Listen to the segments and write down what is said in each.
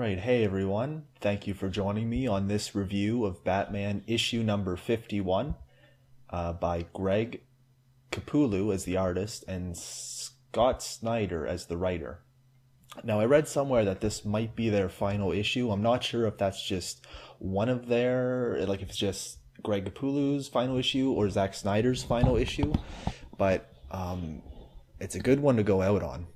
Alright, hey everyone. Thank you for joining me on this review of Batman issue number 51 by Greg Capullo as the artist and Scott Snyder as the writer. Now, I read somewhere that this might be their final issue. I'm not sure if that's just one of their, like if it's just Greg Capullo's final issue or Zack Snyder's final issue, but it's a good one to go out on.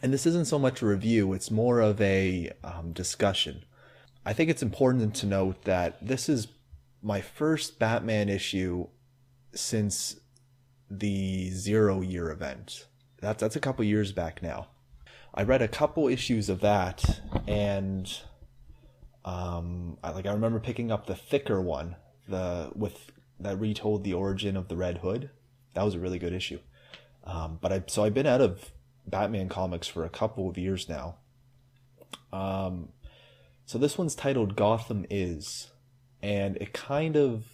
And this isn't so much a review, it's more of a discussion. I think it's important to note that this is my first Batman issue since the 0 Year event. That's a couple years back now. I read a couple issues of that, and I remember picking up the thicker one, that retold the origin of the Red Hood. That was a really good issue. So I've been out of Batman comics for a couple of years now. So this one's titled Gotham Is, and it kind of,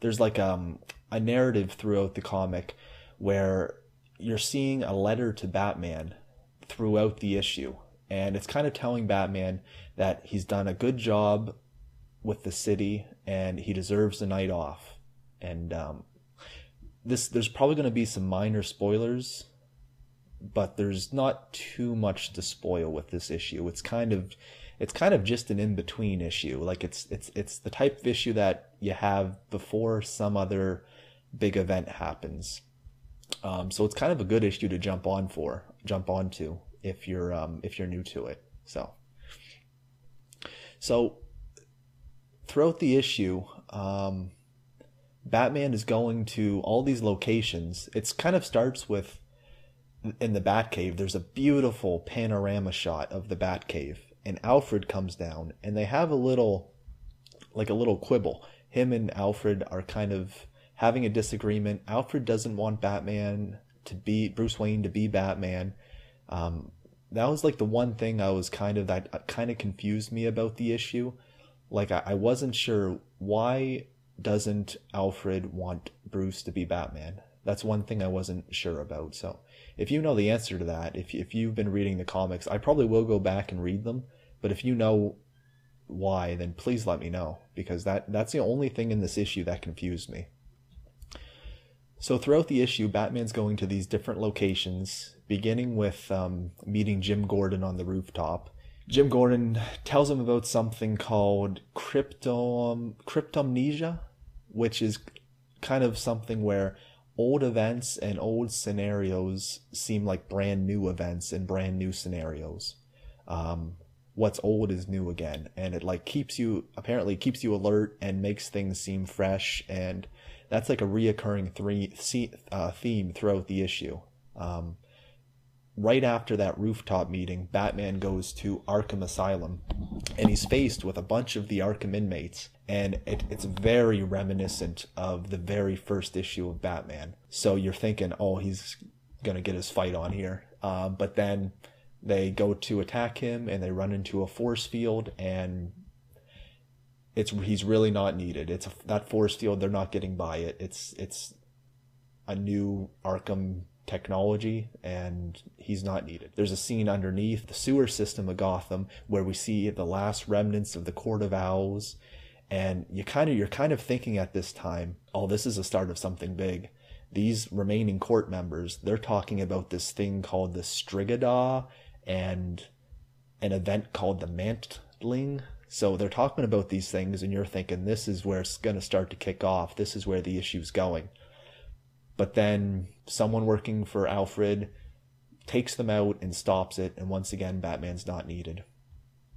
there's like a narrative throughout the comic where you're seeing a letter to Batman throughout the issue, and it's kind of telling Batman that he's done a good job with the city and he deserves a night off. And there's probably going to be some minor spoilers, but there's not too much to spoil with this issue. It's kind of just an in-between issue. Like it's the type of issue that you have before some other big event happens. So it's kind of a good issue to jump onto if you're new to it. So throughout the issue, Batman is going to all these locations. It kind of starts with in the Batcave. There's a beautiful panorama shot of the Batcave, and Alfred comes down, and they have a little quibble. Him and Alfred are kind of having a disagreement. Alfred doesn't want Bruce Wayne to be Batman. That was like the one thing that kind of confused me about the issue. Like I wasn't sure, why doesn't Alfred want Bruce to be Batman? That's one thing I wasn't sure about. So if you know the answer to that, if you've been reading the comics, I probably will go back and read them. But if you know why, then please let me know, because that's the only thing in this issue that confused me. So throughout the issue, Batman's going to these different locations, beginning with meeting Jim Gordon on the rooftop. Jim Gordon tells him about something called cryptomnesia, which is kind of something where old events and old scenarios seem like brand new events and brand new scenarios. What's old is new again, and it apparently keeps you alert and makes things seem fresh, and that's like a reoccurring theme throughout the issue. Right after that rooftop meeting, Batman goes to Arkham Asylum, and he's faced with a bunch of the Arkham inmates, and it's very reminiscent of the very first issue of Batman. So you're thinking, oh, he's gonna get his fight on here, but then they go to attack him, and they run into a force field, and he's really not needed. That force field, they're not getting by it. It's a new Arkham technology, and he's not needed. There's a scene underneath the sewer system of Gotham where we see the last remnants of the Court of Owls, and you're kind of thinking at this time, oh, this is the start of something big. These remaining court members, they're talking about this thing called the Strigadah and an event called the Mantling. So they're talking about these things, and you're thinking, this is where it's going to start to kick off. This is where the issue's going. But then someone working for Alfred takes them out and stops it, and once again, Batman's not needed.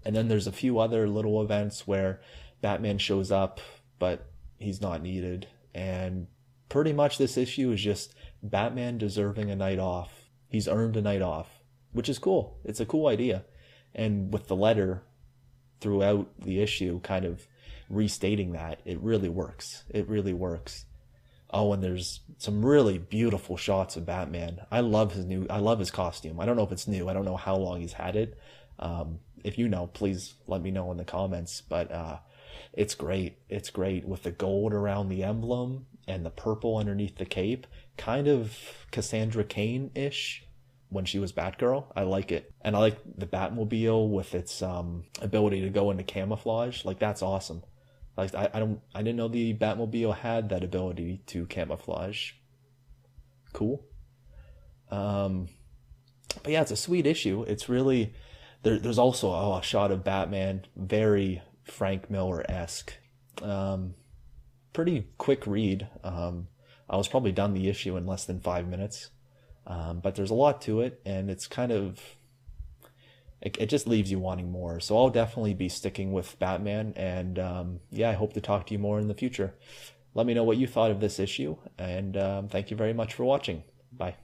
And then there's a few other little events where Batman shows up, but he's not needed. And pretty much this issue is just Batman deserving a night off. He's earned a night off, which is cool. It's a cool idea. And with the letter throughout the issue kind of restating that, it really works. It really works. Oh, and there's some really beautiful shots of Batman. I love his costume. I don't know if it's new. I don't know how long he's had it. If you know, please let me know in the comments. But it's great. It's great with the gold around the emblem and the purple underneath the cape. Kind of Cassandra Cain-ish when she was Batgirl. I like it. And I like the Batmobile with its ability to go into camouflage. Like, that's awesome. Like, I didn't know the Batmobile had that ability to camouflage. Cool. But yeah, it's a sweet issue. It's really there's also a shot of Batman, very Frank Miller-esque. Pretty quick read. I was probably done the issue in less than 5 minutes. But there's a lot to it, and it's kind of it just leaves you wanting more. So I'll definitely be sticking with Batman, and yeah, I hope to talk to you more in the future. Let me know what you thought of this issue, and thank you very much for watching. Bye.